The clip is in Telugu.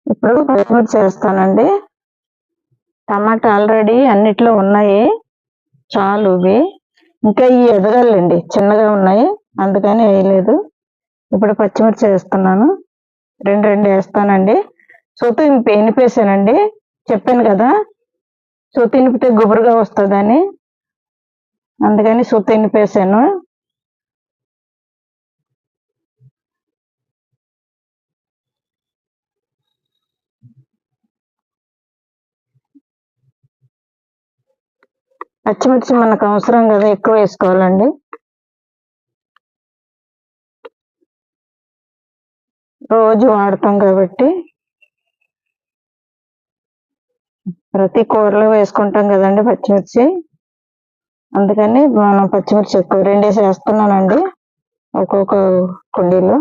ఇప్పుడు పచ్చిమిర్చి వేస్తానండి. టమాటా ఆల్రెడీ అన్నిట్లో ఉన్నాయి, చాలు ఇవి. ఇంకా ఈ ఎదగాలండి, చిన్నగా ఉన్నాయి అందుకని వేయలేదు. ఇప్పుడు పచ్చిమిర్చి వేస్తున్నాను, రెండు వేస్తానండి. సూతి ఎనిపేసానండి, చెప్పాను కదా సూతి ఎనిపితే గుబురుగా వస్తుందని, అందుకని సూతి ఎనిపేసాను. పచ్చిమిర్చి మనకు అవసరం కదా, ఎక్కువ వేసుకోవాలండి. రోజు వాడతాం కాబట్టి, ప్రతి కూరలో వేసుకుంటాం కదండి పచ్చిమిర్చి, అందుకని మనం పచ్చిమిర్చి ఎక్కువ రెండేసి వేస్తున్నానండి ఒక్కొక్క కుండీలో.